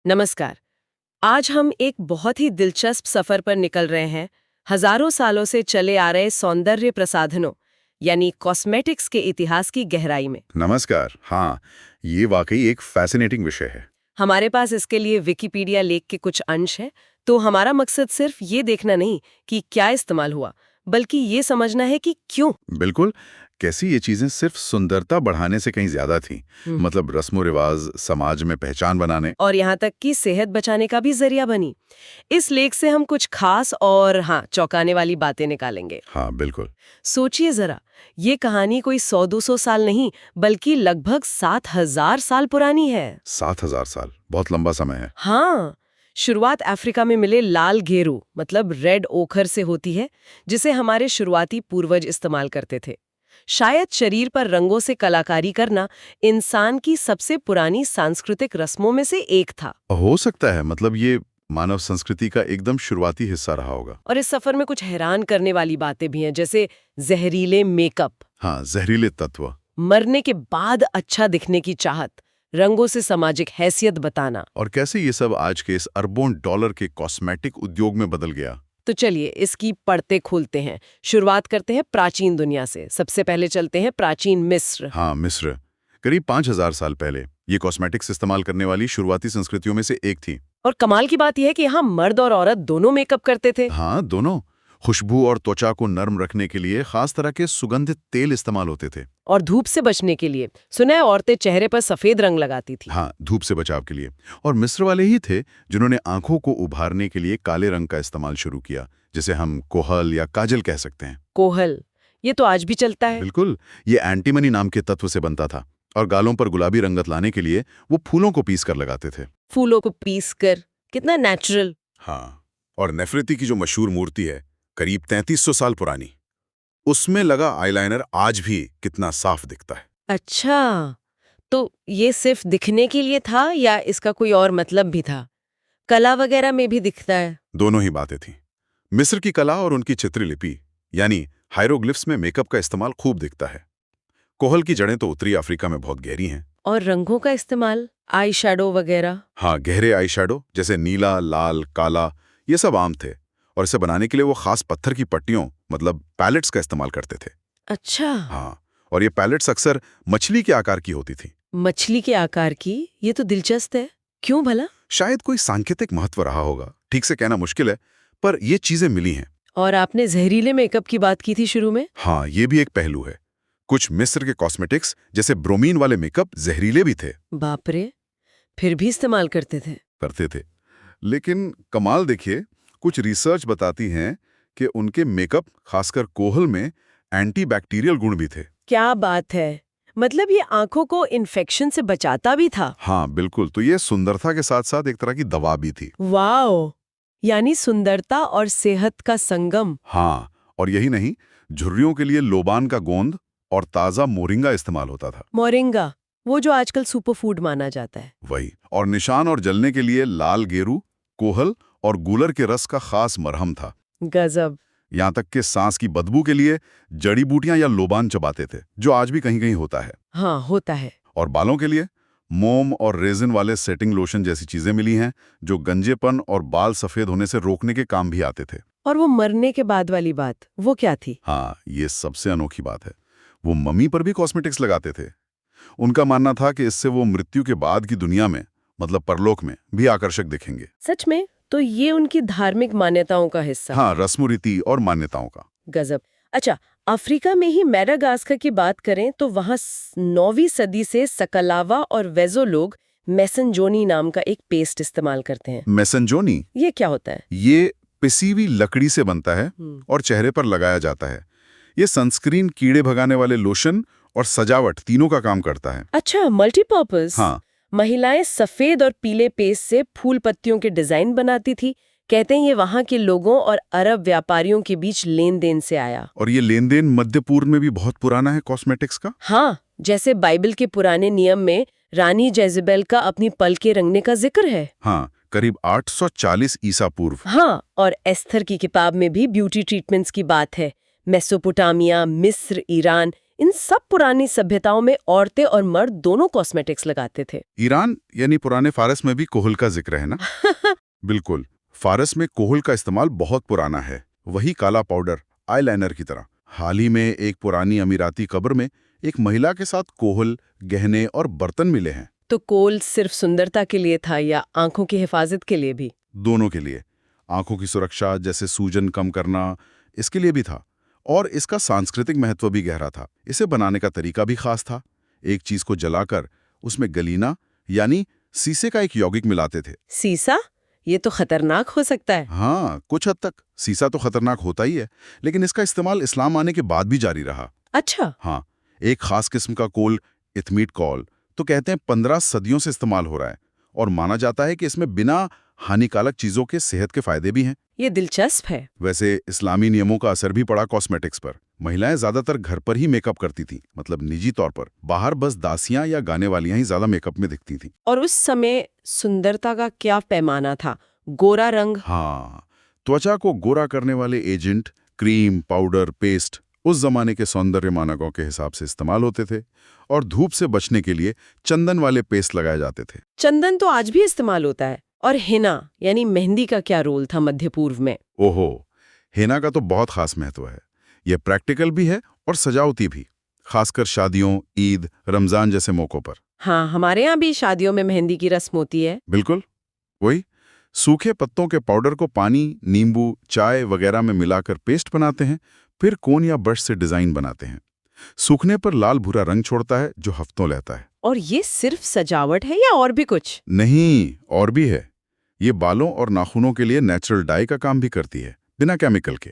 नमस्कार। आज हम एक बहुत ही दिलचस्प सफर पर निकल रहे हैं, हजारों सालों से चले आ रहे सौंदर्य प्रसाधनों यानी कॉस्मेटिक्स के इतिहास की गहराई में। नमस्कार। हाँ, ये वाकई एक फैसिनेटिंग विषय है। हमारे पास इसके लिए विकिपीडिया लेख के कुछ अंश हैं, तो हमारा मकसद सिर्फ ये देखना नहीं कि क्या इस्तेमाल हुआ, बल्कि ये समझना है कि क्यों। बिल्कुल, कैसी ये चीजें सिर्फ सुंदरता बढ़ाने से कहीं ज्यादा थीं। मतलब रस्मो रिवाज, समाज में पहचान बनाने। और यहाँ तक कि सेहत बचाने का भी जरिया बनी। इस लेख से हम कुछ खास और चौंकाने वाली बातें निकालेंगे। हाँ, बिल्कुल। सोचिए जरा, ये कहानी कोई 100-200 साल नहीं, बल्कि लगभग 7,000 साल पुरानी है। 7,000 साल, बहुत लंबा समय है। हाँ, शुरुआत अफ्रीका में मिले लाल घेरू मतलब रेड ओखर से होती है, जिसे हमारे शुरुआती पूर्वज इस्तेमाल करते थे। शायद शरीर पर रंगों से कलाकारी करना इंसान की सबसे पुरानी सांस्कृतिक रस्मों में से एक था। हो सकता है, मतलब ये मानव संस्कृति का एकदम शुरुआती हिस्सा रहा होगा। और इस सफर में कुछ हैरान करने वाली बातें भी हैं, जैसे जहरीले मेकअप, हाँ, जहरीले तत्व। मरने के बाद अच्छा दिखने की चाहत, रंगों से सामाजिक हैसियत बताना। और कैसे ये सब आज के इस अरबों डॉलर के कॉस्मेटिक उद्योग में बदल गया। तो चलिए इसकी परतें खोलते हैं। शुरुआत करते हैं प्राचीन दुनिया से। सबसे पहले चलते हैं प्राचीन मिस्र। हाँ, मिस्र। करीब 5,000 साल पहले ये कॉस्मेटिक्स इस्तेमाल करने वाली शुरुआती संस्कृतियों में से एक थी। और कमाल की बात यह है कि यहाँ मर्द और औरत दोनों मेकअप करते थे। हाँ, दोनों। खुशबू और त्वचा को नर्म रखने के लिए खास तरह के सुगंधित तेल इस्तेमाल होते थे। और धूप से बचने के लिए सुना है औरतें चेहरे पर सफेद रंग लगाती थी। हाँ, धूप से बचाव के लिए। और मिस्र वाले ही थे जिन्होंने आंखों को उभारने के लिए काले रंग का इस्तेमाल शुरू किया, जिसे हम कोहल या काजल कह सकते हैं। कोहल, ये तो आज भी चलता है। बिल्कुल, ये एंटीमनी नाम के तत्व से बनता था और गालों पर गुलाबी रंगत लाने के लिए वो फूलों को पीस कर लगाते थे। फूलों को पीस कर, कितना नेचुरल। हाँ, और नेफरेती की जो मशहूर मूर्ति है, करीब 3300 साल पुरानी, उसमें लगा आईलाइनर आज भी कितना साफ दिखता है। अच्छा, तो ये सिर्फ दिखने के लिए था या इसका कोई और मतलब भी था? कला वगैरह में भी दिखता है। दोनों ही बातें थीं। मिस्र की कला और उनकी चित्रलिपि यानी हायरोग्लिफ्स में मेकअप का इस्तेमाल खूब दिखता है। कोहल की जड़ें तो उत्तरी अफ्रीका में बहुत गहरी हैं। और रंगों का इस्तेमाल, आई शैडो वगैरह। हाँ, गहरे आई शैडो जैसे नीला, लाल, काला, ये सब आम थे। और इसे बनाने के लिए वो खास पत्थर की पट्टियों मतलब पैलेट्स का इस्तेमाल करते थे। अच्छा, हाँ, और ये पैलेट्स अक्सर मछली के आकार की होती थी। मछली के आकार की? ये तो दिलचस्प है। क्यों भला? शायद कोई सांकेतिक महत्व रहा होगा, ठीक से कहना मुश्किल है, पर ये चीजें मिली हैं। और आपने जहरीले मेकअप की बात की थी शुरू में। हाँ, ये भी एक पहलू है। कुछ मिस्र के कॉस्मेटिक्स जैसे ब्रोमीन वाले मेकअप जहरीले भी थे। बाप रे, फिर भी इस्तेमाल करते थे। लेकिन कमाल देखिए, कुछ रिसर्च बताती हैं कि उनके मेकअप, खासकर कोहल में, एंटीबैक्टीरियल गुण भी थे। क्या बात है, मतलब ये आंखों को इन्फेक्शन से बचाता भी था। हाँ, बिल्कुल। तो ये सुंदरता के साथ साथ एक तरह की दवा भी थी। वाओ, यानी सुंदरता और सेहत का संगम। हाँ, और यही नहीं, झुर्रियों के लिए लोबान का गोंद और ताज़ा मोरिंगा इस्तेमाल होता था। मोरिंगा, वो जो आजकल सुपरफूड माना जाता है। वही। और निशान और जलने के लिए लाल गेरू, कोहल और गूलर के रस का खास मरहम था। गजब। यहाँ तक कि सांस की बदबू के लिए जड़ी बूटियां या लोबान चबाते थे, जो आज भी कहीं कहीं होता है। हाँ, होता है। और बालों के लिए मोम और रेजिन वाले सेटिंग लोशन जैसी चीजें मिली हैं, जो गंजेपन और बाल सफेद होने से रोकने के काम भी आते थे। और वो मरने के बाद वाली बात, वो क्या थी? हाँ, ये सबसे अनोखी बात है। वो मम्मी पर भी कॉस्मेटिक्स लगाते थे। उनका मानना था कि इससे वो मृत्यु के बाद की दुनिया में, मतलब परलोक में, भी आकर्षक दिखेंगे। सच में? तो ये उनकी धार्मिक मान्यताओं का हिस्सा। हाँ, रस्म रीति और मान्यताओं का। गजब। अच्छा, अफ्रीका में ही मेडागास्कर की बात करें तो वहाँ 9वीं सदी से सकलावा और वेजो लोग मेसेंजोनी नाम का एक पेस्ट इस्तेमाल करते हैं। मेसेंजोनी? ये क्या होता है? ये पिसी हुई लकड़ी से बनता है और चेहरे पर लगाया जाता है। ये सनस्क्रीन, कीड़े भगाने वाले लोशन और सजावट तीनों का काम करता है। अच्छा, मल्टीपर्पज। हाँ। महिलाएं सफेद और पीले पेस्ट से फूल पत्तियों के डिजाइन बनाती थी। कहते हैं ये वहाँ के लोगों और अरब व्यापारियों के बीच लेन देन से आया। और ये लेन देन मध्य पूर्व में भी बहुत पुराना है कॉस्मेटिक्स का। हाँ, जैसे बाइबल के पुराने नियम में रानी जेजेबेल का अपनी पलकें रंगने का जिक्र है। हाँ, करीब 840 ईसा पूर्व। हाँ, और एस्थर की किताब में भी ब्यूटी ट्रीटमेंट्स की बात है। मेसोपोटामिया, मिस्र, ईरान, इन सब पुरानी सभ्यताओं में औरतें और मर्द दोनों कॉस्मेटिक्स लगाते थे। ईरान यानी पुराने फारस में भी कोहल का जिक्र है ना? बिल्कुल, फारस में कोहल का इस्तेमाल बहुत पुराना है। वही काला पाउडर, आईलाइनर की तरह। हाल ही में एक पुरानी अमीराती कब्र में एक महिला के साथ कोहल, गहने और बर्तन मिले हैं। तो कोल सिर्फ सुंदरता के लिए था या आंखों की हिफाजत के लिए भी? दोनों के लिए। आंखों की सुरक्षा, जैसे सूजन कम करना, इसके लिए भी था। और इसका सांस्कृतिक महत्व भी गहरा था। इसे बनाने का तरीका भी खास था। एक चीज को जलाकर उसमें गलीना यानी शीशे का एक यौगिक मिलाते थे। सीसा? ये तो खतरनाक हो सकता है। हाँ, कुछ हद तक। सीसा तो खतरनाक होता ही है, लेकिन इसका इस्तेमाल इस्लाम आने के बाद भी जारी रहा। अच्छा। हाँ, एक खास किस्म का कोल, इथमीट कॉल, तो कहते हैं 15 सदियों से इस्तेमाल हो रहा है और माना जाता है कि इसमें बिना हानिकारक चीजों के सेहत के फायदे भी हैं। ये दिलचस्प है। वैसे इस्लामी नियमों का असर भी पड़ा कॉस्मेटिक्स पर। महिलाएं ज्यादातर घर पर ही मेकअप करती थीं, मतलब निजी तौर पर। बाहर बस दासियां या गाने वालियां ही ज्यादा मेकअप में दिखती थीं। और उस समय सुंदरता का क्या पैमाना था? गोरा रंग? हाँ, त्वचा को गोरा करने वाले एजेंट, क्रीम, पाउडर, पेस्ट उस जमाने के सौंदर्य मानकों के हिसाब से इस्तेमाल होते थे। और धूप से बचने के लिए चंदन वाले पेस्ट लगाए जाते थे। चंदन तो आज भी इस्तेमाल होता है। और हिना यानी मेहंदी का क्या रोल था मध्य पूर्व में? ओहो, हेना का तो बहुत खास महत्व है। यह प्रैक्टिकल भी है और सजावटी भी, खासकर शादियों, ईद, रमजान जैसे मौकों पर। हाँ, हमारे यहाँ भी शादियों में मेहंदी की रस्म होती है। बिल्कुल वही। सूखे पत्तों के पाउडर को पानी, नींबू, चाय वगैरह में मिलाकर पेस्ट बनाते हैं, फिर कोन या ब्रश से डिजाइन बनाते हैं। सूखने पर लाल भूरा रंग छोड़ता है जो हफ्तों रहता है। और ये सिर्फ सजावट है या और भी कुछ? नहीं, और भी है। ये बालों और नाखूनों के लिए नेचुरल डाई का काम भी करती है, बिना केमिकल के।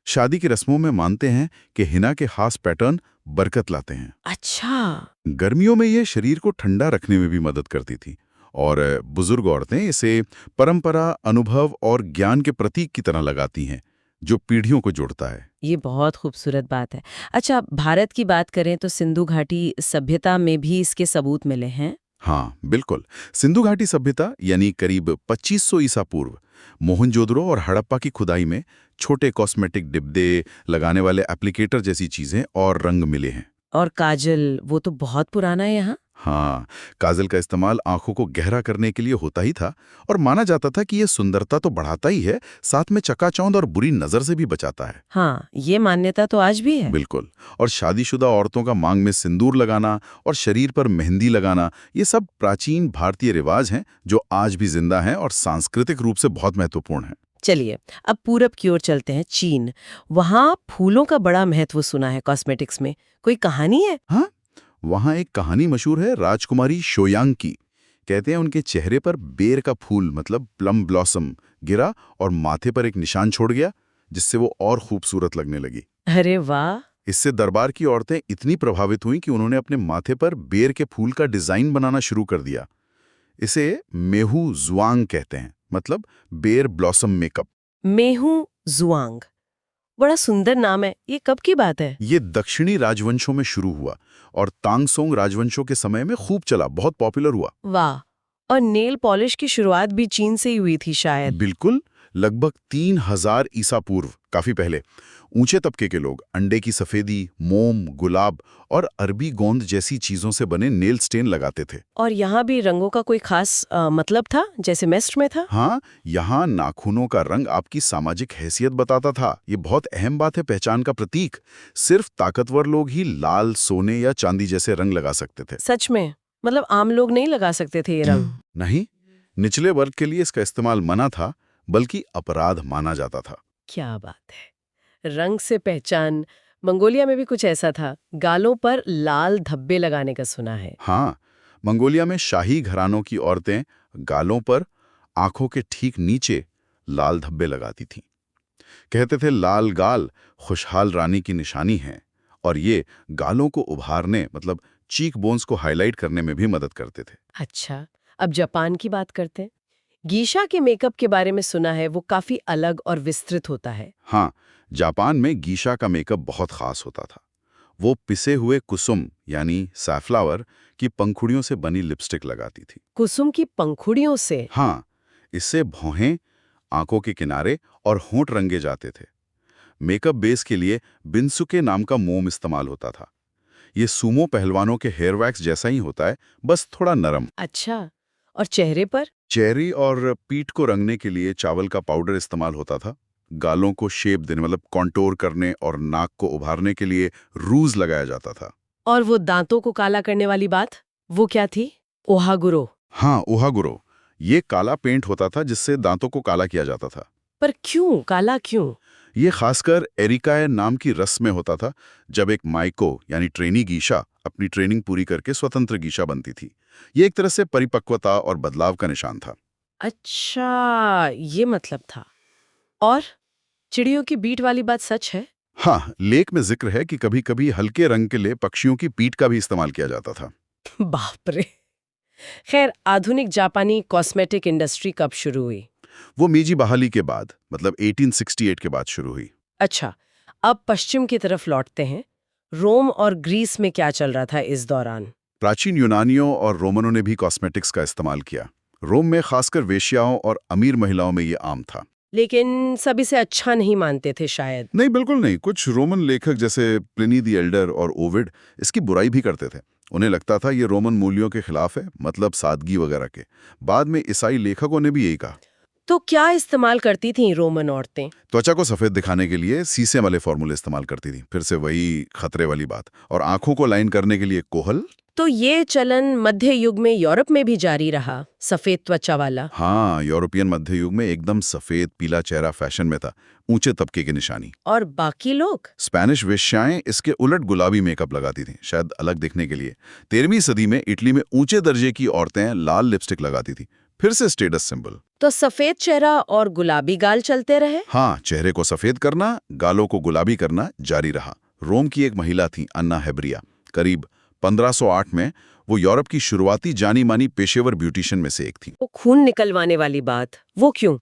शादी की रस्मों में मानते हैं कि हिना के खास पैटर्न बरकत लाते हैं। अच्छा। गर्मियों में ये शरीर को ठंडा रखने में भी मदद करती थी और बुजुर्ग औरतें इसे परंपरा, अनुभव और ज्ञान के प्रतीक की तरह लगाती हैं, जो पीढ़ियों को जोड़ता है। ये बहुत खूबसूरत बात है। अच्छा, भारत की बात करें तो सिंधु घाटी सभ्यता में भी इसके सबूत मिले हैं। हाँ, बिल्कुल। सिंधु घाटी सभ्यता यानी करीब 2500 ईसा पूर्व मोहनजोदड़ो और हड़प्पा की खुदाई में छोटे कॉस्मेटिक डिब्बे, लगाने वाले एप्लीकेटर जैसी चीजें और रंग मिले हैं। और काजल, वो तो बहुत पुराना है यहाँ। हाँ, काजल का इस्तेमाल आंखों को गहरा करने के लिए होता ही था और माना जाता था कि यह सुंदरता तो बढ़ाता ही है, साथ में चकाचौंध और बुरी नजर से भी बचाता है। हाँ, ये मान्यता तो आज भी है। बिल्कुल। और शादीशुदा औरतों का मांग में सिंदूर लगाना और शरीर पर मेहंदी लगाना, ये सब प्राचीन भारतीय रिवाज हैं जो आज भी जिंदा हैं और सांस्कृतिक रूप से बहुत महत्वपूर्ण हैं। चलिए, अब पूरब की ओर चलते हैं, चीन। वहाँ फूलों का बड़ा महत्व सुना है कॉस्मेटिक्स में। कोई कहानी है? हाँ, वहाँ एक कहानी मशहूर है राजकुमारी शोयांग की। कहते हैं उनके चेहरे पर बेर का फूल, मतलब प्लम ब्लॉसम, गिरा और माथे पर एक निशान छोड़ गया, जिससे वो और खूबसूरत लगने लगी। अरे वाह! इससे दरबार की औरतें इतनी प्रभावित हुईं कि उन्होंने अपने माथे पर बेर के फूल का डिजाइन बनाना शुरू कर दिया। इसे मेहू जुआंग कहते हैं, मतलब बेर ब्लॉसम मेकअप। मेहू जुआंग, बड़ा सुंदर नाम है। ये कब की बात है? ये दक्षिणी राजवंशों में शुरू हुआ और तांगसोंग राजवंशों के समय में खूब चला, बहुत पॉपुलर हुआ। वाह! और नेल पॉलिश की शुरुआत भी चीन से ही हुई थी शायद। बिल्कुल, लगभग 3000 ईसा पूर्व, काफी पहले। ऊंचे तबके के लोग अंडे की सफेदी, मोम, गुलाब और अरबी गोंद जैसी चीजों से बने नेल स्टेन लगाते थे। और यहाँ भी रंगों का कोई खास मतलब था, जैसे मेस्ट में था? हाँ, यहाँ नाखूनों का रंग आपकी सामाजिक हैसियत बताता था। ये बहुत अहम बात है, पहचान का प्रतीक। सिर्फ ताकतवर लोग ही लाल, सोने या चांदी जैसे रंग लगा सकते थे। सच में? मतलब आम लोग नहीं लगा सकते थे ये रंग? नहीं, निचले वर्ग के लिए इसका इस्तेमाल मना था, बल्कि अपराध माना जाता था। क्या बात है! रंग से पहचान। मंगोलिया में भी कुछ ऐसा था, गालों पर लाल धब्बे लगाने का सुना है। हाँ, मंगोलिया में शाही घरानों की औरतें गालों पर, आंखों के ठीक नीचे लाल धब्बे लगाती थीं। कहते थे लाल गाल खुशहाल रानी की निशानी है और ये गालों को उभारने, मतलब चीक बोन्स को हाईलाइट करने में भी मदद करते थे। अच्छा, अब जापान की बात करते हैं। गीशा के मेकअप के बारे में सुना है, वो काफी अलग और विस्तृत होता है। हाँ, जापान में गीशा का मेकअप बहुत खास होता था। वो पिसे हुए कुसुम यानी सैफ्लावर की पंखुड़ियों से बनी लिपस्टिक लगाती थी। कुसुम की पंखुड़ियों से? हाँ, इससे भौहें, आंखों के किनारे और होंठ रंगे जाते थे। मेकअप बेस के लिए बिनसुके नाम का मोम इस्तेमाल होता था। ये सूमो पहलवानों के हेयर वैक्स जैसा ही होता है, बस थोड़ा नरम। अच्छा, और चेहरे पर? चेहरे और पीठ को रंगने के लिए चावल का पाउडर इस्तेमाल होता था। गालों को शेप देने मतलब कॉन्टोर करने और नाक को उभारने के लिए रूज लगाया जाता था। और वो दांतों को काला करने वाली बात, वो क्या थी? ओहागुरो। हाँ, ओहागुरो। ये काला पेंट होता था जिससे दांतों को काला किया जाता था। पर क्यों काला, क्यों? ये खासकर एरिकाए नाम की रस्म में होता था, जब एक माइको यानी ट्रेनी गीशा अपनी ट्रेनिंग पूरी करके स्वतंत्र गीशा बनती थी। ये एक तरह से परिपक्वता और बदलाव का निशान था। अच्छा, ये मतलब था। और चिड़ियों की बीट वाली बात सच है? हाँ, लेख में जिक्र है कि कभी-कभी हल्के रंग के लिए पक्षियों की पीठ का भी इस्तेमाल किया जाता था। बाप रे। खैर, आधुनिक जापानी कॉस्मेटिक इंडस्ट्री कब शुरू हुई? वो मीजी बहाली के बाद, मतलब 1868 के बाद शुरू हुई। अच्छा, अब पश्चिम की तरफ लौटते हैं। रोम और ग्रीस में क्या चल रहा था इस दौरान? प्राचीन यूनानियों और रोमनों ने भी कॉस्मेटिक्स का इस्तेमाल किया। रोम में खासकर वेश्याओं और अमीर महिलाओं में ये आम था। लेकिन सभी से अच्छा नहीं मानते थे शायद। नहीं, बिल्कुल नहीं। कुछ रोमन लेखक जैसे प्लिनी द एल्डर और ओविड इसकी बुराई भी करते थे। उन्हें लगता था ये रोमन मूल्यों के खिलाफ है, मतलब सादगी वगैरह के। बाद में ईसाई लेखकों ने भी यही कहा। तो क्या इस्तेमाल करती थीं रोमन औरतें? त्वचा को सफेद दिखाने के लिए शीशे वाले फॉर्मूले इस्तेमाल करती थी, फिर से वही खतरे वाली बात। और आंखों को लाइन करने के लिए कोहल। तो ये चलन मध्य युग में यूरोप में भी जारी रहा, सफेद त्वचा वाला। हाँ, यूरोपियन मध्य युग में एकदम सफेद पीला चेहरा फैशन में था, ऊंचे तबके की निशानी। और बाकी लोग? स्पेनिश वेश्याएं इसके उलट गुलाबी मेकअप लगाती थीं, शायद अलग दिखने के लिए। 13वीं सदी में इटली में ऊंचे दर्जे की औरतें लाल लिपस्टिक लगाती थी, फिर से स्टेटस सिंबल। तो सफेद चेहरा और गुलाबी गाल चलते रहे? हाँ, चेहरे को सफेद करना, गालों को गुलाबी करना जारी रहा। रोम की एक महिला थी, अन्ना हेब्रिया। करीब 1508 में वो यूरोप की शुरुआती जानी मानी पेशेवर ब्यूटिशियन में से एक थी। वो खून निकलवाने वाली बात, वो क्यों?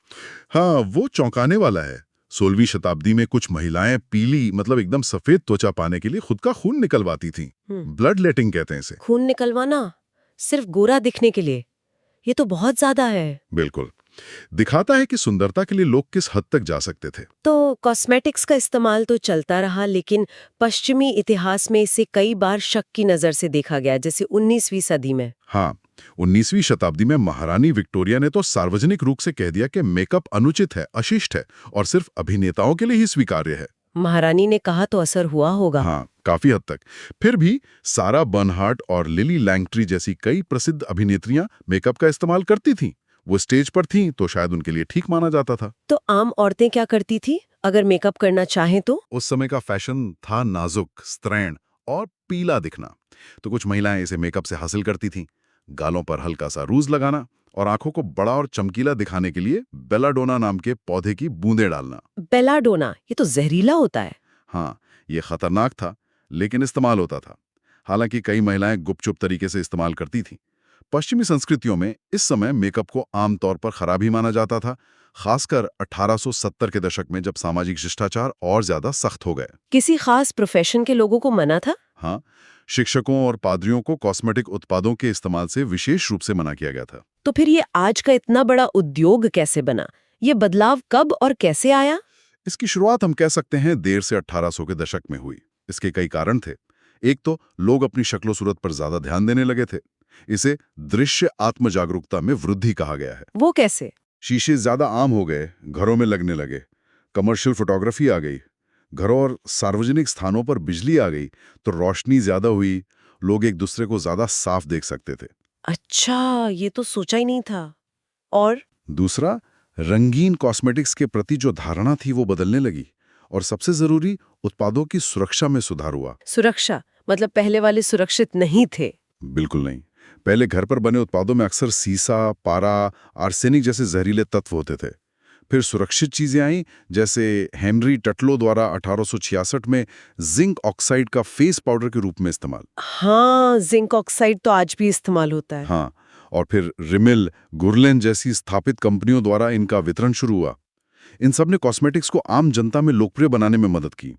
हाँ, वो चौंकाने वाला है। 16वीं शताब्दी में कुछ महिलाएं पीली मतलब एकदम सफेद त्वचा पाने के लिए खुद का खून निकलवाती थीं। ब्लड लेटिंग कहते हैं इसे। खून निकलवाना सिर्फ गोरा दिखने के लिए? ये तो बहुत ज्यादा है। बिल्कुल, दिखाता है कि सुंदरता के लिए लोग किस हद तक जा सकते थे। तो कॉस्मेटिक्स का इस्तेमाल तो चलता रहा, लेकिन पश्चिमी इतिहास में इसे कई बार शक की नजर से देखा गया, जैसे 19वीं सदी में। हाँ, 19वीं शताब्दी में महारानी विक्टोरिया ने तो सार्वजनिक रूप से कह दिया कि मेकअप अनुचित है, अशिष्ट है और सिर्फ अभिनेताओं के लिए ही स्वीकार्य है। महारानी ने कहा तो असर हुआ होगा। हाँ, काफी हद तक। फिर भी सारा बर्नहार्ट और लिली लैंगट्री जैसी कई प्रसिद्ध अभिनेत्रियां मेकअप का इस्तेमाल करती थीं। वो स्टेज पर थीं तो शायद उनके लिए ठीक माना जाता था। तो आम औरतें क्या करती थी अगर मेकअप करना चाहें तो? उस समय का फैशन था नाजुक, स्त्रैण और पीला दिखना। तो कुछ महिलाएं इसे मेकअप से हासिल करती थीं। गालों पर हल्का सा रूज लगाना और आंखों को बड़ा और चमकीला दिखाने के लिए बेलाडोना नाम के पौधे की बूंदें डालना। बेलाडोना, ये तो जहरीला होता है। हाँ, ये खतरनाक था, लेकिन इस्तेमाल होता था। हालांकि कई महिलाएं गुपचुप तरीके से इस्तेमाल करती थीं। पश्चिमी संस्कृतियों में इस समय मेकअप को आमतौर पर खराब ही माना जाता था, खासकर 1870 के दशक में जब सामाजिक शिष्टाचार और ज्यादा सख्त हो गए। किसी खास प्रोफेशन के लोगों को मना था? हाँ, शिक्षकों और पादरियों को कॉस्मेटिक उत्पादों के इस्तेमाल से विशेष रूप से मना किया गया था। तो फिर ये आज का इतना बड़ा उद्योग कैसे बना? ये बदलाव कब और कैसे आया? इसकी शुरुआत हम कह सकते हैं देर से 1800 के दशक में हुई। इसके कई कारण थे। एक तो लोग अपनी शक्लो सूरत पर ज्यादा ध्यान देने लगे थे। इसे दृश्य आत्म जागरूकता में वृद्धि कहा गया है। वो कैसे? शीशे ज्यादा आम हो गए, घरों में लगने लगे, कमर्शियल फोटोग्राफी आ गई, घरों और सार्वजनिक स्थानों पर बिजली आ गई तो रोशनी ज्यादा हुई, लोग एक दूसरे को ज्यादा साफ देख सकते थे। अच्छा, ये तो सोचा ही नहीं था। और दूसरा, रंगीन कॉस्मेटिक्स के प्रति जो धारणा थी वो बदलने लगी और सबसे जरूरी, उत्पादों की सुरक्षा में सुधार हुआ। सुरक्षा मतलब पहले वाले सुरक्षित नहीं थे? बिल्कुल नहीं। पहले घर पर बने उत्पादों में अक्सर सीसा, पारा, आर्सेनिक जैसे जहरीले तत्व होते थे। फिर सुरक्षित चीजें आईं, जैसे हेनरी टटलो द्वारा 1866 में जिंक ऑक्साइड का फेस पाउडर के रूप में इस्तेमाल। हाँ, जिंक ऑक्साइड तो आज भी इस्तेमाल होता है। हाँ, और फिर रिमिल, गुरलेन जैसी स्थापित कंपनियों द्वारा इनका वितरण शुरू हुआ। इन सब ने कॉस्मेटिक्स को आम जनता में लोकप्रिय बनाने में मदद की।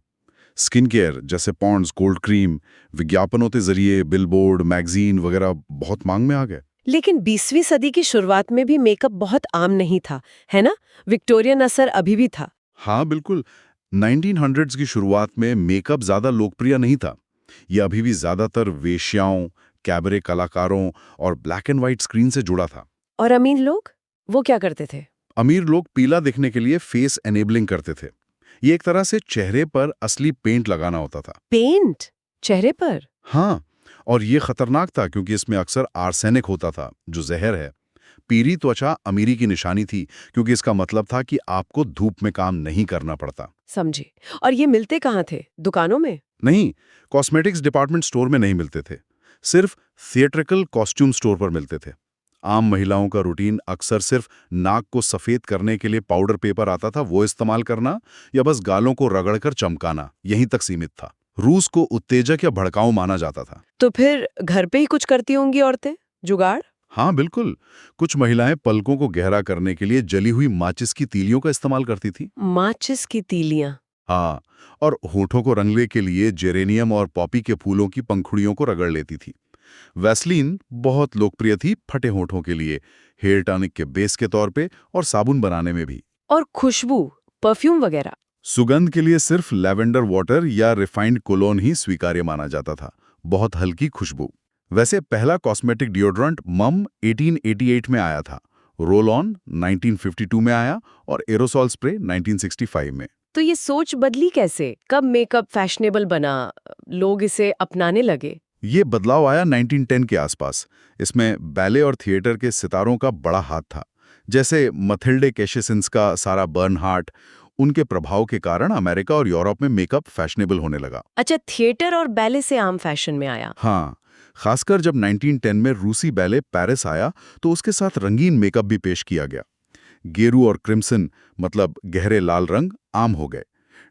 स्किन केयर जैसे पॉन्ड्स, गोल्ड क्रीम, विज्ञापनों के जरिए बिलबोर्ड, मैगजीन वगैरह बहुत मांग में आ गए। लेकिन 20वीं सदी की शुरुआत में भी मेकअप बहुत आम नहीं था, है ना? विक्टोरियन असर अभी भी था। हाँ, बिल्कुल। 1900s की शुरुआत में मेकअप ज्यादा लोकप्रिय नहीं था। यह अभी भी ज्यादातर वेश्याओं, कैबरे कलाकारों और ब्लैक एंड व्हाइट स्क्रीन से जुड़ा था। और अमीर लोग वो क्या करते थे? अमीर लोग पीला दिखने के लिए फेस एनेबलिंग करते थे। ये एक तरह से चेहरे पर असली पेंट लगाना होता था। पेंट चेहरे पर? हाँ, और ये खतरनाक था क्योंकि इसमें अक्सर आर्सेनिक होता था, जो जहर है। पीली त्वचा अमीरी की निशानी थी, क्योंकि इसका मतलब था कि आपको धूप में काम नहीं करना पड़ता। समझे। और ये मिलते कहाँ थे? दुकानों में? नहीं, कॉस्मेटिक्स डिपार्टमेंट स्टोर में नहीं मिलते थे, सिर्फ थिएट्रिकल कॉस्ट्यूम स्टोर पर मिलते थे। आम महिलाओं का रूटीन अक्सर सिर्फ नाक को सफेद करने के लिए पाउडर पेपर आता था, वो इस्तेमाल करना, या बस गालों को रगड़कर चमकाना, यहीं तक सीमित था। रूस को उत्तेजक या भड़काऊ माना जाता था। तो फिर घर पे ही कुछ करती होंगी औरतें? जुगाड़? हाँ बिल्कुल, कुछ महिलाएं पलकों को गहरा करने के लिए जली हुई माचिस की तीलियों का इस्तेमाल करती थी। माचिस की तीलियां? हाँ, और होठों को रंगने के लिए जेरेनियम और पॉपी के फूलों की पंखुड़ियों को रगड़ लेती थी। वैसलीन बहुत लोकप्रिय थी फटे होठों के लिए, हेयर टॉनिक के बेस के तौर पे और साबुन बनाने में भी। और खुशबू, परफ्यूम वगैरह? सुगंध के लिए सिर्फ लैवेंडर वाटर या रिफाइंड कोलोन ही स्वीकार्य माना जाता था, बहुत हल्की खुशबू। वैसे पहला कॉस्मेटिक डिओड्रेंट मम 1888 में आया था, रोल ऑन 1952 में आया और एरोसॉल स्प्रे 1965 में। तो ये सोच बदली कैसे? कब मेकअप फैशनेबल बना, लोग इसे अपनाने लगे? ये बदलाव आया 1910 के आसपास। इसमें बैले और थिएटर के सितारों का बड़ा हाथ था, जैसे मथिल्डे केशिसिंस्का, सारा बर्नहार्ट। उनके प्रभाव के कारण अमेरिका और यूरोप में मेकअप फैशनेबल होने लगा। अच्छा, थिएटर और बैले से आम फैशन में आया? हाँ, खासकर जब 1910 में रूसी बैले पेरिस आया तो उसके साथ रंगीन मेकअप भी पेश किया गया। गेरू और क्रिम्सन, मतलब गहरे लाल रंग, आम हो गए।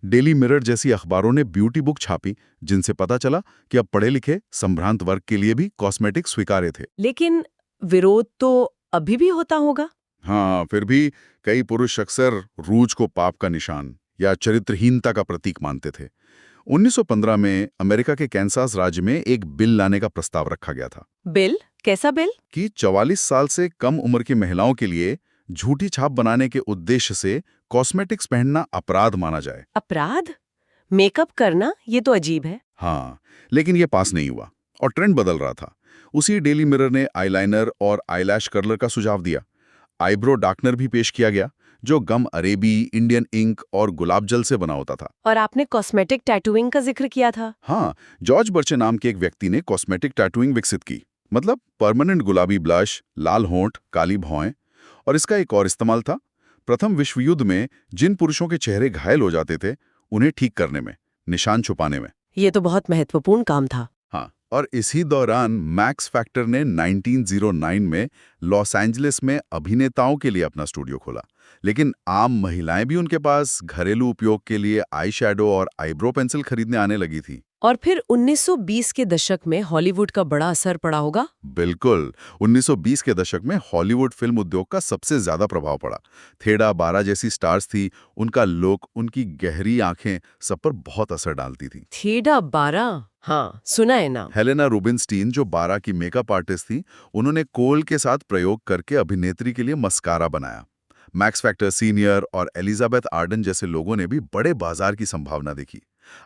डेली मिरर जैसी अखबारों ने ब्यूटी बुक छापी, जिनसे पता चला कि अब पढ़े लिखे संभ्रांत वर्ग के लिए भी कॉस्मेटिक स्वीकार्य थे। लेकिन विरोध तो अभी भी होता होगा? हाँ, फिर भी कई पुरुष अक्सर रूज को पाप का निशान या चरित्रहीनता का प्रतीक मानते थे। 1915 में अमेरिका के कैंसास राज्य में एक बिल लाने का प्रस्ताव रखा गया था बिल? कैसा बिल? कि 44 साल से कम उम्र की महिलाओं के लिए झूठी छाप बनाने के उद्देश्य से कॉस्मेटिक्स पहनना अपराध माना जाए। अपराध? मेकअप करना? ये तो अजीब है। हाँ, लेकिन ये पास नहीं हुआ और ट्रेंड बदल रहा था। उसी डेली मिरर ने आईलाइनर और आईलैश कर्लर का सुझाव दिया। आईब्रो डार्कनर भी पेश किया गया, जो गम अरेबी, इंडियन इंक और गुलाब जल से बना होता था। और आपने कॉस्मेटिक टैटूइंग का जिक्र किया था। हाँ, जॉर्ज बर्चे नाम के एक व्यक्ति ने कॉस्मेटिक टैटूइंग विकसित की, मतलब परमानेंट गुलाबी ब्लश, लाल होंठ, काली भौएं। और इसका एक और इस्तेमाल था, प्रथम विश्व युद्ध में जिन पुरुषों के चेहरे घायल हो जाते थे, उन्हें ठीक करने में, निशान छुपाने में। ये तो बहुत महत्वपूर्ण काम था। हाँ, और इसी दौरान मैक्स फैक्टर ने 1909 में लॉस एंजलिस में अभिनेताओं के लिए अपना स्टूडियो खोला। लेकिन आम महिलाएं भी उनके पास घरेलू उपयोग के लिए आई शैडो और आईब्रो पेंसिल खरीदने आने लगी थी। और फिर 1920 के दशक में हॉलीवुड का बड़ा असर पड़ा होगा? बिल्कुल, 1920 के दशक में हॉलीवुड फिल्म उद्योग का सबसे ज्यादा प्रभाव पड़ा। थेडा बारा जैसी स्टार्स थी, उनका लुक, उनकी गहरी आंखें सब पर बहुत असर डालती थी। थेडा बारा? हाँ, सुना है नाम। हेलेना रूबिनस्टीन, जो बारा की मेकअप आर्टिस्ट थी, उन्होंने कोल के साथ प्रयोग करके अभिनेत्री के लिए मस्कारा बनाया। मैक्स फैक्टर सीनियर और एलिजाबेथ आर्डन जैसे लोगों ने भी बड़े बाजार की संभावना देखी।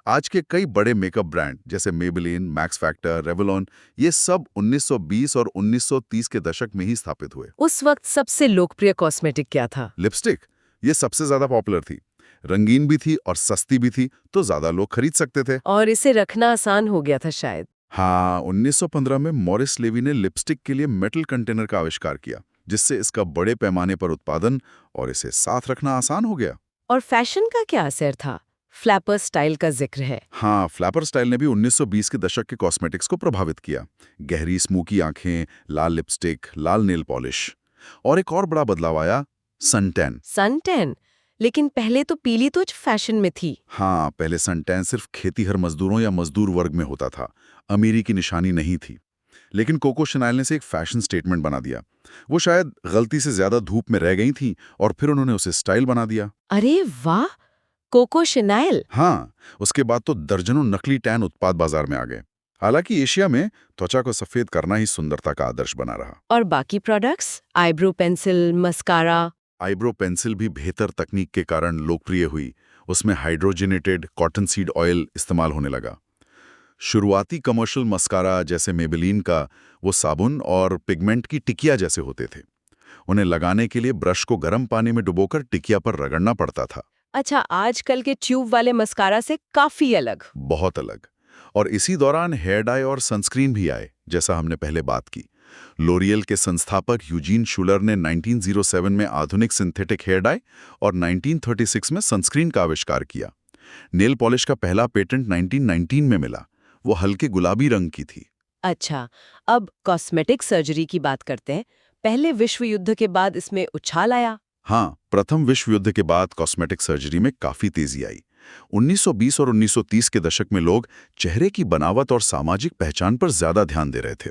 आज के कई बड़े मेकअप ब्रांड जैसे मेबेलिन, मैक्स फैक्टर, रेवलॉन, ये सब 1920 और 1930 के दशक में ही स्थापित हुए। उस वक्त सबसे लोकप्रिय कॉस्मेटिक क्या था? लिपस्टिक, ये सबसे ज्यादा पॉपुलर थी। रंगीन भी थी और सस्ती भी थी, तो ज्यादा लोग खरीद सकते थे। और इसे रखना आसान हो गया था शायद। हाँ, 1915 में मॉरिस लेवी ने लिपस्टिक के लिए मेटल कंटेनर का आविष्कार किया, जिससे इसका बड़े पैमाने पर उत्पादन और इसे साथ रखना आसान हो गया। और फैशन का क्या असर था? फ्लैपर स्टाइल का जिक्र है। हाँ, फ्लैपर स्टाइल ने भी 1920 के दशक के कॉस्मेटिक्स को प्रभावित किया। गहरी स्मोकी आंखें, लाल लिपस्टिक, लाल नेल पॉलिश। और एक और बड़ा बदलाव आया, सनटैन। सनटैन? लेकिन पहले तो पीली त्वच फैशन में थी। हाँ, पहले सनटैन सिर्फ खेतीहर मजदूरों या मजदूर वर्ग में होता था, अमीरी की निशानी नहीं थी। लेकिन कोको शनाइल ने इसे एक फैशन स्टेटमेंट बना दिया। वो शायद गलती से ज्यादा धूप में रह गई थी और फिर उन्होंने उसे स्टाइल बना दिया। अरे वाह, कोको शनाइल! हाँ, उसके बाद तो दर्जनों नकली टैन उत्पाद बाजार में आ गए। हालांकि एशिया में त्वचा को सफेद करना ही सुंदरता का आदर्श बना रहा। और बाकी products? Eyebrow pencil, mascara? Eyebrow pencil भी बेहतर तकनीक के कारण लोकप्रिय हुई। उसमें हाइड्रोजनेटेड कॉटन सीड ऑयल इस्तेमाल होने लगा। शुरुआती कमर्शियल मस्कारा जैसे मेबेलिन का वो साबुन और पिगमेंट की टिकिया जैसे होते थे। उन्हें लगाने के लिए ब्रश को गर्म पानी में डुबोकर टिकिया पर रगड़ना पड़ता था। अच्छा, आजकल के ट्यूब वाले मस्कारा से काफी अलग। बहुत अलग। और इसी दौरान हेयर डाई और सनस्क्रीन भी आए, जैसा हमने पहले बात की। लोरियल के संस्थापक यूजीन शूलर ने 1907 में आधुनिक सिंथेटिक हेयर डाई और 1936 में सनस्क्रीन का आविष्कार किया। नेल पॉलिश का पहला पेटेंट 1919 में मिला। वो हल्के गुलाबी रंग की थी। अच्छा, अब कॉस्मेटिक सर्जरी की बात करते हैं। पहले विश्व युद्ध के बाद इसमें उछाल आया। हाँ, प्रथम विश्व युद्ध के बाद कॉस्मेटिक सर्जरी में काफी तेजी आई। 1920 और 1930 के दशक में लोग चेहरे की बनावट और सामाजिक पहचान पर ज्यादा ध्यान दे रहे थे।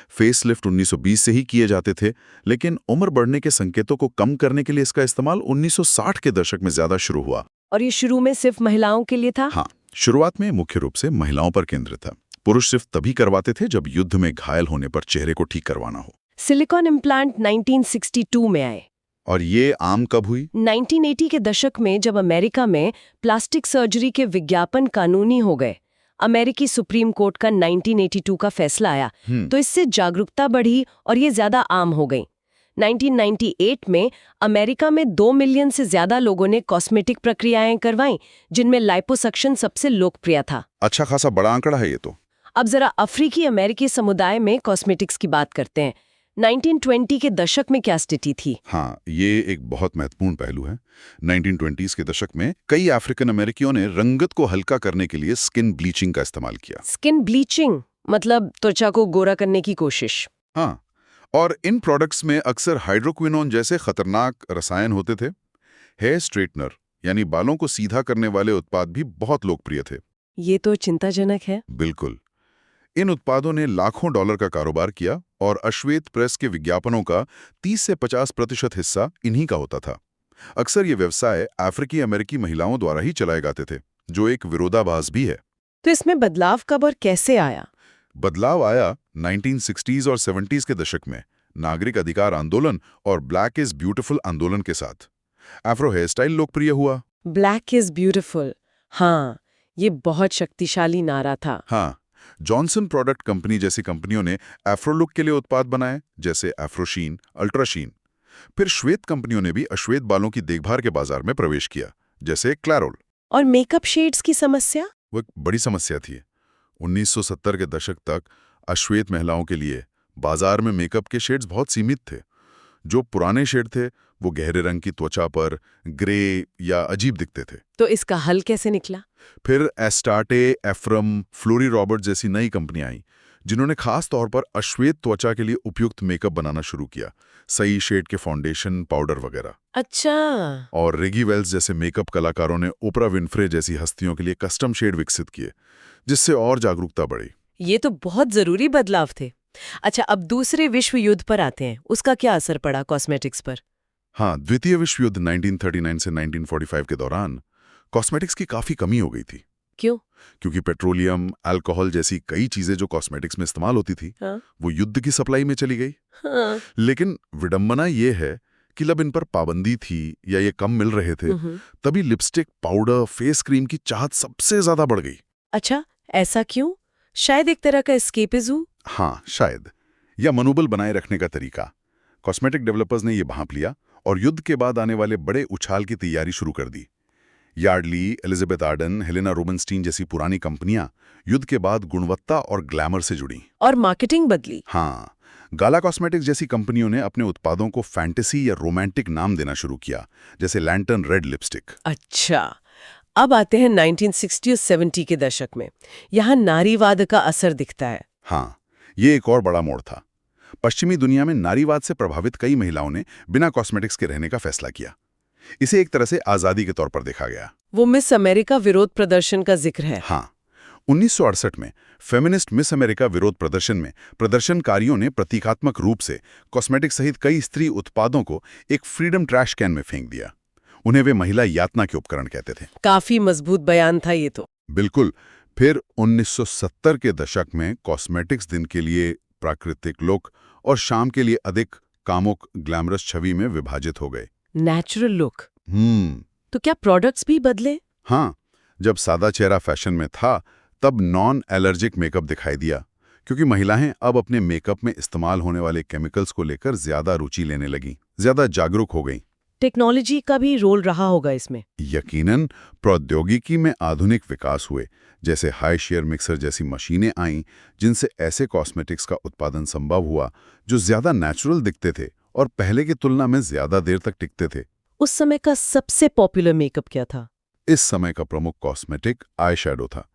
फेसलिफ्ट 1920 से ही किए जाते थे, लेकिन उम्र बढ़ने के संकेतों को कम करने के लिए इसका इस्तेमाल 1960 के दशक में ज्यादा शुरू हुआ। और ये शुरू में सिर्फ महिलाओं के लिए था? हाँ, शुरुआत में मुख्य रूप से महिलाओं पर केंद्रित था। पुरुष सिर्फ तभी करवाते थे जब युद्ध में घायल होने पर चेहरे को ठीक करवाना हो। सिलिकॉन इम्प्लांट 1962 में आए। और ये आम कब हुई? 1980 के दशक में, जब अमेरिका में प्लास्टिक सर्जरी के विज्ञापन कानूनी हो गए। अमेरिकी सुप्रीम कोर्ट का 1982 का फैसला आया, तो इससे जागरूकता बढ़ी और ये ज्यादा आम हो गई। 1998 में अमेरिका में 2 मिलियन से ज्यादा लोगों ने कॉस्मेटिक प्रक्रियाएं करवाईं, जिनमें लाइपोसक्शन सबसे लोकप्रिय था। अच्छा खासा बड़ा आंकड़ा है ये तो। अब जरा अफ्रीकी अमेरिकी समुदाय में कॉस्मेटिक्स की बात करते हैं। 1920 के दशक में क्या स्थिति थी? हाँ, ये एक बहुत महत्वपूर्ण पहलू है। 1920s के दशक में कई अफ्रीकन अमेरिकियों ने रंगत को हल्का करने के लिए स्किन ब्लीचिंग का इस्तेमाल किया। स्किन ब्लीचिंग मतलब त्वचा को गोरा करने की कोशिश। हाँ, और इन प्रोडक्ट्स में अक्सर हाइड्रोक्विनोन जैसे खतरनाक रसायन होते थे। हेयर स्ट्रेटनर यानी बालों को सीधा करने वाले उत्पाद भी बहुत लोकप्रिय थे। ये तो चिंताजनक है। बिल्कुल। इन उत्पादों ने लाखों डॉलर का कारोबार किया और अश्वेत प्रेस के विज्ञापनों का 30 से 50% हिस्सा इन्हीं का होता था। अक्सर ये व्यवसाय अफ्रीकी अमेरिकी महिलाओं द्वारा ही चलाए जाते थे, जो एक विरोधाभास भी है। तो इसमें बदलाव कब और कैसे आया? बदलाव आया 1960s और 70s के दशक में नागरिक अधिकार आंदोलन और ब्लैक इज ब्यूटीफुल आंदोलन के साथ। अफ्रो हेयर स्टाइल लोकप्रिय हुआ। ब्लैक इज ब्यूटीफुल, हाँ, ये बहुत शक्तिशाली नारा था। हाँ, जॉनसन प्रोडक्ट कंपनी जैसी कंपनियों ने एफ्रो लुक के लिए उत्पाद बनाए, जैसे एफ्रोशीन, अल्ट्राशीन। फिर श्वेत कंपनियों ने भी अश्वेत बालों की देखभाल के बाजार में प्रवेश किया, जैसे क्लैरोल। और मेकअप शेड्स की समस्या? वो एक बड़ी समस्या थी। 1970 के दशक तक अश्वेत महिलाओं के लिए बाजार में मेकअप के शेड्स बहुत सीमित थे। जो पुराने शेड थे वो गहरे रंग की त्वचा पर ग्रे या अजीब दिखते थे। तो इसका हल कैसे निकला? फिर एस्टार्टे, एफ्रम, फ्लोरी रॉबर्ट जैसी नई कंपनियां आई, जिन्होंने खास तौर पर अश्वेत त्वचा के लिए उपयुक्त मेकअप बनाना शुरू किया, सही शेड के फाउंडेशन, पाउडर वगैरह। अच्छा। और रेगी वेल्स जैसे मेकअप कलाकारों ने ओपरा विनफ्रे जैसी हस्तियों के लिए कस्टम शेड विकसित किए, जिससे और जागरूकता बढ़ी। ये तो बहुत जरूरी बदलाव थे। अच्छा, अब दूसरे विश्व युद्ध पर आते हैं। उसका क्या असर पड़ा कॉस्मेटिक्स पर? हाँ, द्वितीय विश्व युद्ध 1939 से 1945 के दौरान कॉस्मेटिक्स की काफी कमी हो गई थी। क्यों? क्योंकि पेट्रोलियम, अल्कोहल जैसी कई चीजें जो कॉस्मेटिक्स में इस्तेमाल होती थी, हाँ? वो युद्ध की सप्लाई में चली गई। हाँ। लेकिन विडंबना ये है कि जब इन पर पाबंदी थी या ये कम मिल रहे थे, तभी लिपस्टिक, पाउडर, फेस क्रीम की चाहत सबसे ज्यादा बढ़ गई। अच्छा, ऐसा क्यों? शायद एक तरह का एस्केपिज्म? हाँ, शायद। या मनोबल बनाए रखने का तरीका। कॉस्मेटिक डेवलपर्स ने ये भांप लिया और युद्ध के बाद आने वाले बड़े उछाल की तैयारी शुरू कर दी। यार्डली, एलिजाबेथ आर्डन, हेलेना रूबेनस्टीन जैसी पुरानी कंपनियां युद्ध के बाद गुणवत्ता और ग्लैमर से जुड़ी और मार्केटिंग बदली। हाँ, गाला कॉस्मेटिक्स जैसी कंपनियों ने अपने उत्पादों को फैंटेसी या रोमांटिक नाम देना शुरू किया, जैसे लैंटर्न रेड लिपस्टिक। अच्छा, अब आते हैं 1960 और 70 के दशक में। यहाँ नारीवाद का असर दिखता है। हाँ, ये एक और बड़ा मोड़ था। पश्चिमी दुनिया में नारीवाद से प्रभावित कई महिलाओं ने बिना कॉस्मेटिक्स के रहने का फैसला किया। इसे एक तरह से आजादी के तौर पर देखा गया। वो मिस अमेरिका विरोध प्रदर्शन का जिक्र है। हाँ, 1968 में फेमिनिस्ट मिस अमेरिका विरोध प्रदर्शन में प्रदर्शनकारियों ने प्रतीकात्मक रूप से कॉस्मेटिक सहित कई स्त्री उत्पादों को एक फ्रीडम ट्रैश कैन में फेंक दिया। उन्हें वे महिला यातना के उपकरण कहते थे। काफी मजबूत बयान था ये तो। बिल्कुल। फिर 1970 के दशक में कॉस्मेटिक्स दिन के लिए प्राकृतिक लुक और शाम के लिए अधिक कामुक ग्लैमरस छवि में विभाजित हो गए। Natural look. तो क्या प्रोडक्ट्स भी बदले? हाँ, जब सादा चेहरा फैशन में था, तब नॉन एलर्जिक मेकअप दिखाई दिया, क्योंकि महिलाएं अब अपने मेकअप में इस्तेमाल होने वाले केमिकल्स को लेकर ज्यादा रुचि लेने लगीं, ज्यादा जागरूक हो गईं। टेक्नोलॉजी का भी रोल रहा होगा इसमें। यकीनन प्रौद्योगिकी में आधुनिक विकास हुए, जैसे हाई शेयर मिक्सर जैसी मशीनें आईं, जिनसे ऐसे कॉस्मेटिक्स का उत्पादन संभव हुआ जो ज्यादा नेचुरल दिखते थे और पहले की तुलना में ज्यादा देर तक टिकते थे। उस समय का सबसे पॉपुलर मेकअप क्या था? इस समय का प्रमुख कॉस्मेटिक आई शैडो था।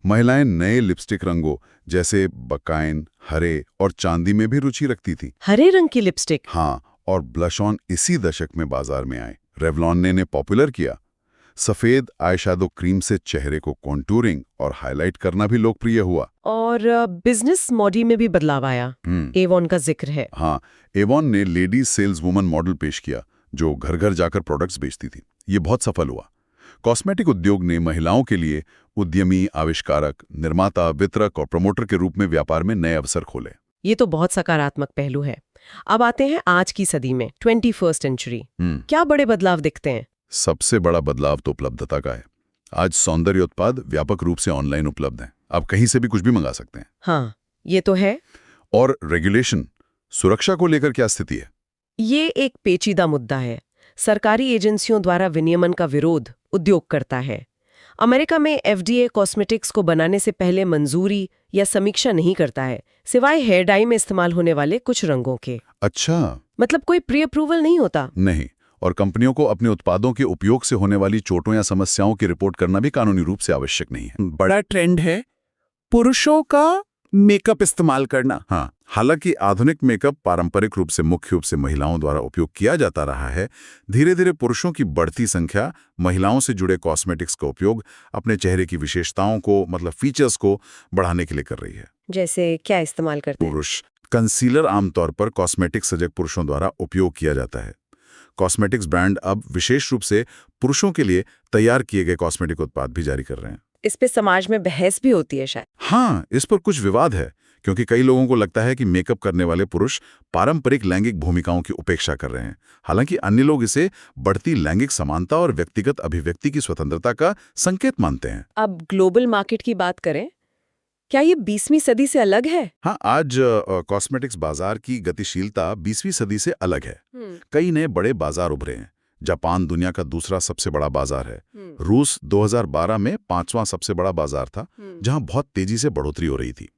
महिलाएं नए लिपस्टिक रंगों जैसे बकाइन, हरे और चांदी में भी रुचि रखती थी। हरे रंग की लिपस्टिक? हाँ, और ब्लश ऑन इसी दशक में बाजार में आए। रेवलॉन ने इन्हें पॉपुलर किया। सफेद आईशैडो क्रीम से चेहरे को कॉन्टूरिंग और हाईलाइट करना भी लोकप्रिय हुआ। और बिजनेस मॉडल में भी बदलाव आया। एवॉन का जिक्र है। हाँ, एवॉन ने लेडीज सेल्स वुमन मॉडल पेश किया, जो घर घर जाकर प्रोडक्ट्स बेचती थी। ये बहुत सफल हुआ। कॉस्मेटिक उद्योग ने महिलाओं के लिए उद्यमी, आविष्कारक, निर्माता, वितरक और प्रमोटर के रूप में व्यापार में नए अवसर खोले। ये तो बहुत सकारात्मक पहलू है। अब आते हैं आज की सदी में, 21st सेंचुरी। क्या बड़े बदलाव दिखते हैं? सबसे बड़ा बदलाव तो उपलब्धता का है। आज सौंदर्य उत्पाद व्यापक रूप से ऑनलाइन उपलब्ध हैं। आप कहीं से भी कुछ भी मंगा सकते हैं। हाँ, ये तो है। और रेगुलेशन, सुरक्षा को लेकर क्या स्थिति है? ये एक पेचीदा मुद्दा है। सरकारी एजेंसियों द्वारा विनियमन का विरोध उद्योग करता है। अमेरिका में FDA कॉस्मेटिक्स को बनाने से पहले मंजूरी या समीक्षा नहीं करता है, सिवाय हेयर डाई में इस्तेमाल होने वाले कुछ रंगों के। अच्छा। मतलब कोई प्री अप्रूवल नहीं होता। नहीं, और कंपनियों को अपने उत्पादों के उपयोग से होने वाली चोटों या समस्याओं की रिपोर्ट करना भी कानूनी रूप से आवश्यक नहीं है। बड़ा ट्रेंड है पुरुषों का मेकअप इस्तेमाल करना। हाँ, हालांकि आधुनिक मेकअप पारंपरिक रूप से मुख्य रूप से महिलाओं द्वारा उपयोग किया जाता रहा है, धीरे धीरे पुरुषों की बढ़ती संख्या महिलाओं से जुड़े कॉस्मेटिक्स का उपयोग अपने चेहरे की विशेषताओं को, मतलब फीचर्स को बढ़ाने के लिए कर रही है। जैसे क्या इस्तेमाल करते हैं? पुरुष कंसीलर आमतौर पर कॉस्मेटिक सजग पुरुषों द्वारा उपयोग किया जाता है। कॉस्मेटिक्स ब्रांड अब विशेष रूप से पुरुषों के लिए तैयार किए गए कॉस्मेटिक उत्पाद भी जारी कर रहे हैं। इस पे समाज में बहस भी होती है शायद। हाँ, इस पर कुछ विवाद है, क्योंकि कई लोगों को लगता है कि मेकअप करने वाले पुरुष पारंपरिक लैंगिक भूमिकाओं की उपेक्षा कर रहे हैं। हालांकि अन्य लोग इसे बढ़ती लैंगिक समानता और व्यक्तिगत अभिव्यक्ति की स्वतंत्रता का संकेत मानते हैं। अब ग्लोबल मार्केट की बात करें, क्या ये 20वीं सदी से अलग है? हाँ, आज कॉस्मेटिक्स बाजार की गतिशीलता 20वीं सदी से अलग है। कई नए बड़े बाजार उभरे हैं। जापान दुनिया का दूसरा सबसे बड़ा बाजार है। रूस 2012 में 5वां सबसे बड़ा बाजार था, जहां बहुत तेजी से बढ़ोतरी हो रही थी।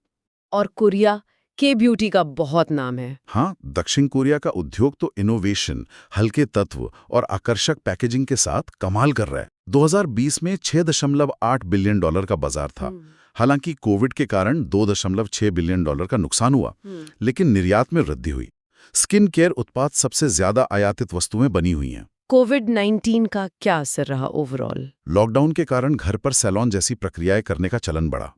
और कोरिया के ब्यूटी का बहुत नाम है। हाँ, दक्षिण कोरिया का उद्योग तो इनोवेशन, हल्के तत्व और आकर्षक पैकेजिंग के साथ कमाल कर रहा है। 2020 में $6.8 बिलियन का बाजार था। हालांकि कोविड के कारण $2.6 बिलियन का नुकसान हुआ, लेकिन निर्यात में वृद्धि हुई। स्किन केयर उत्पाद सबसे ज्यादा आयातित वस्तुएं बनी हुई हैं। कोविड-19 का क्या असर रहा ओवरऑल? लॉकडाउन के कारण घर पर सैलून जैसी प्रक्रियाएं करने का चलन बढ़ा।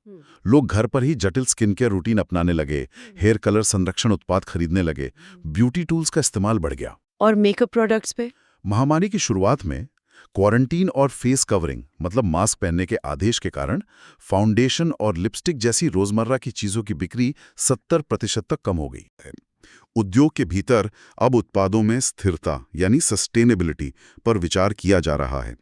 लोग घर पर ही जटिल स्किन केयर रूटीन अपनाने लगे, हेयर कलर संरक्षण उत्पाद खरीदने लगे, ब्यूटी टूल्स का इस्तेमाल बढ़ गया। और मेकअप प्रोडक्ट्स पे? महामारी की शुरुआत में क्वारंटीन और फेस कवरिंग, मतलब मास्क पहनने के आदेश के कारण फाउंडेशन और लिपस्टिक जैसी रोजमर्रा की चीजों की बिक्री 70% तक कम हो गई है। उद्योग के भीतर अब उत्पादों में स्थिरता यानी सस्टेनेबिलिटी पर विचार किया जा रहा है।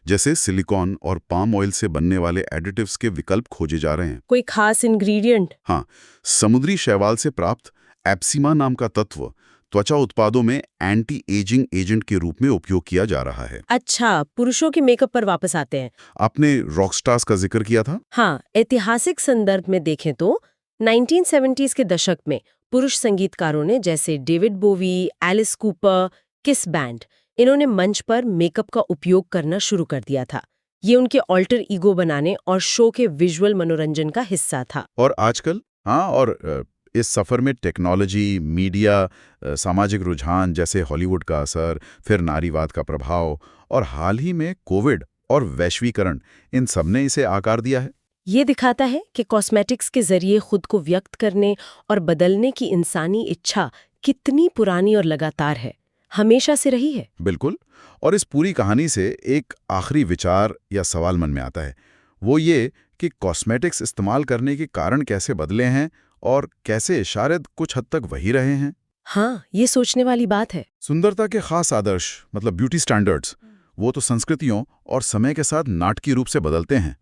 जैसे सिलिकॉन और पाम ऑयल से बनने वाले एडिटिव्स के विकल्प खोजे जा रहे हैं। कोई खास इंग्रेडिएंट? हाँ, समुद्री शैवाल से प्राप्त एप्सिमा नाम का तत्व त्वचा उत्पादों में एंटी एजिंग एजेंट के रूप में उपयोग किया जा रहा है। अच्छा, पुरुषों के मेकअप पर वापस आते हैं। आपने रॉकस्टार्स का जिक्र किया था। हाँ, ऐतिहासिक संदर्भ में देखें तो 1970s के दशक में पुरुष संगीतकारों ने, जैसे डेविड बोवी, एलिस कूपर, किस बैंड, इन्होंने मंच पर मेकअप का उपयोग करना शुरू कर दिया था। ये उनके ऑल्टर ईगो बनाने और शो के विजुअल मनोरंजन का हिस्सा था। और आजकल और इस सफर में टेक्नोलॉजी, मीडिया, सामाजिक रुझान जैसे हॉलीवुड का असर, फिर नारीवाद का प्रभाव और हाल ही में कोविड और वैश्वीकरण, इन सब ने इसे आकार दिया है। ये दिखाता है कि कॉस्मेटिक्स के जरिए खुद को व्यक्त करने और बदलने की इंसानी इच्छा कितनी पुरानी और लगातार है, हमेशा से रही है। बिल्कुल। और इस पूरी कहानी से एक आखिरी विचार या सवाल मन में आता है, वो ये कि कॉस्मेटिक्स इस्तेमाल करने के कारण कैसे बदले हैं और कैसे शायद कुछ हद तक वही रहे हैं। हाँ, ये सोचने वाली बात है। सुंदरता के खास आदर्श, मतलब ब्यूटी स्टैंडर्ड्स, वो तो संस्कृतियों और समय के साथ नाटकीय रूप से बदलते हैं।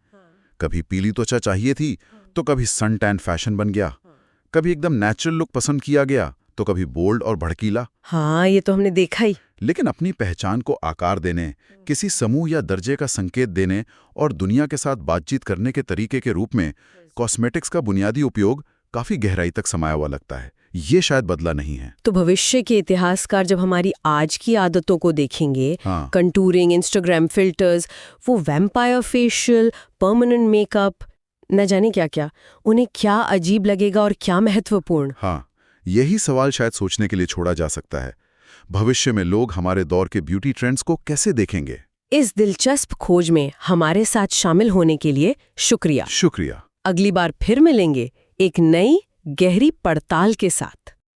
कभी पीली त्वचा चाहिए थी तो कभी सन टैन फैशन बन गया, कभी एकदम नेचुरल लुक पसंद किया गया तो कभी बोल्ड और भड़कीला। हाँ, ये तो हमने देखा ही। लेकिन अपनी पहचान को आकार देने, किसी समूह या दर्जे का संकेत देने और दुनिया के साथ बातचीत करने के तरीके के रूप में कॉस्मेटिक्स का बुनियादी उपयोग काफी गहराई तक समाया हुआ लगता है। ये शायद बदला नहीं है। तो भविष्य के इतिहासकार जब हमारी आज की आदतों को देखेंगे, हाँ। कंटूरिंग, इंस्टाग्राम फिल्टर्स, वो वैम्पायर फेशियल, परमानेंट मेकअप, न जाने क्या क्या, उन्हें क्या अजीब लगेगा और क्या महत्वपूर्ण। हाँ, यही सवाल शायद सोचने के लिए छोड़ा जा सकता है। भविष्य में लोग हमारे दौर के ब्यूटी ट्रेंड्स को कैसे देखेंगे? इस दिलचस्प खोज में हमारे साथ शामिल होने के लिए शुक्रिया। शुक्रिया। अगली बार फिर मिलेंगे एक नई गहरी पड़ताल के साथ।